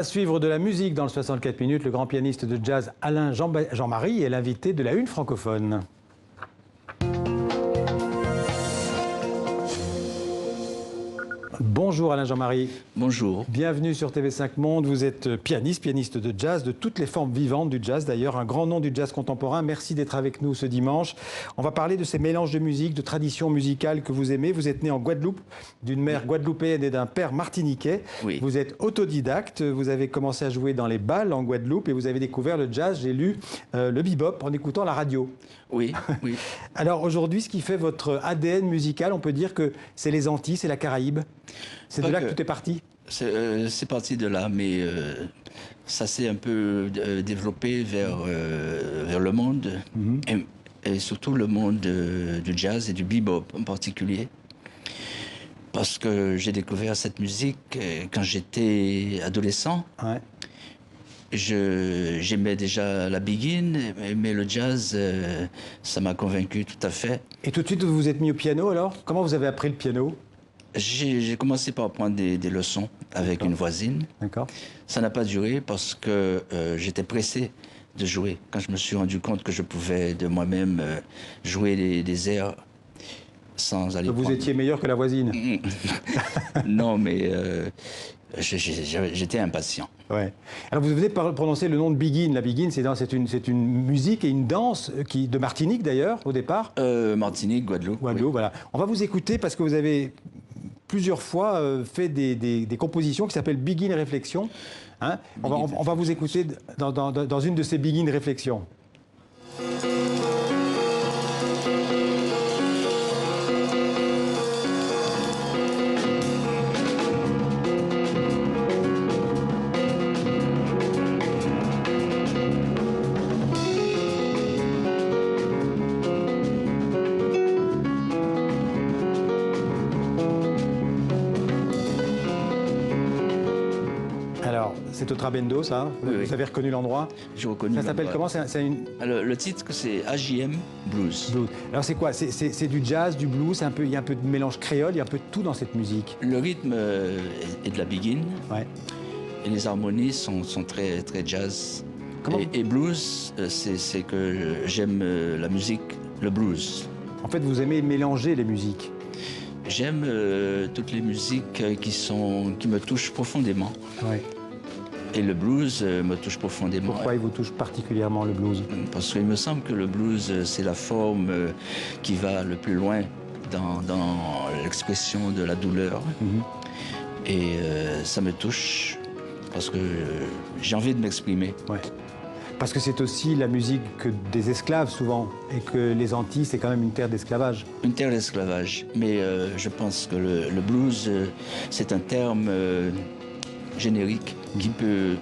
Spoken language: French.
À suivre de la musique dans le 64 minutes, le grand pianiste de jazz Alain Jean-Marie est l'invité de la Une francophone. Bonjour Alain Jean-Marie. Bonjour. Bienvenue sur TV5 Monde. Vous êtes pianiste de jazz, de toutes les formes vivantes du jazz d'ailleurs, un grand nom du jazz contemporain. Merci d'être avec nous ce dimanche. On va parler de ces mélanges de musique, de traditions musicales que vous aimez. Vous êtes né en Guadeloupe, d'une mère guadeloupéenne et d'un père martiniquais. Oui. Vous êtes autodidacte, vous avez commencé à jouer dans les bals en Guadeloupe et vous avez découvert le jazz, j'ai lu, le bebop en écoutant la radio. Oui, oui. Alors aujourd'hui, ce qui fait votre ADN musical, on peut dire que c'est les Antilles, c'est la Caraïbe. C'est de là que tout est parti. C'est parti de là, mais ça s'est un peu développé vers le monde, et surtout le monde du jazz et du bebop en particulier. Parce que j'ai découvert cette musique quand j'étais adolescent. Ouais. J'aimais déjà la biguine, mais le jazz, ça m'a convaincu tout à fait. Et tout de suite, vous vous êtes mis au piano alors? Comment vous avez appris le piano? J'ai commencé par prendre des leçons avec une voisine. D'accord. Ça n'a pas duré parce que j'étais pressé de jouer. Quand je me suis rendu compte que je pouvais de moi-même jouer des airs sans aller Vous étiez meilleur que la voisine? Non, mais j'étais impatient. Ouais. Alors vous venez de prononcer le nom de biguine. La biguine, c'est une musique et une danse de Martinique d'ailleurs, au départ. Martinique, Guadeloupe. Guadeloupe, Oui. voilà. On va vous écouter parce que vous avez plusieurs fois fait des compositions qui s'appellent Biguine Réflexion. Hein, on va vous écouter dans une de ces Biguine Réflexions. Alors, c'est au Trabendo, ça? Oui, oui. Vous avez reconnu l'endroit? J'ai reconnu. Ça s'appelle comment? Alors, le titre, c'est AJM Blues. Blues. Alors c'est quoi? C'est du jazz, du blues, il y a un peu de mélange créole, il y a un peu de tout dans cette musique. Le rythme est de la biguine. Ouais. Et les harmonies sont très, très jazz. Et blues, c'est que j'aime la musique, le blues. En fait, vous aimez mélanger les musiques. J'aime toutes les musiques qui me touchent profondément. Ouais. Et le blues me touche profondément. Pourquoi il vous touche particulièrement le blues? Parce qu'il me semble que le blues, c'est la forme qui va le plus loin dans l'expression de la douleur. Et ça me touche parce que j'ai envie de m'exprimer. Ouais. Parce que c'est aussi la musique des esclaves souvent, et que les Antilles, c'est quand même une terre d'esclavage. Une terre d'esclavage. Mais je pense que le blues, c'est un terme générique qui peut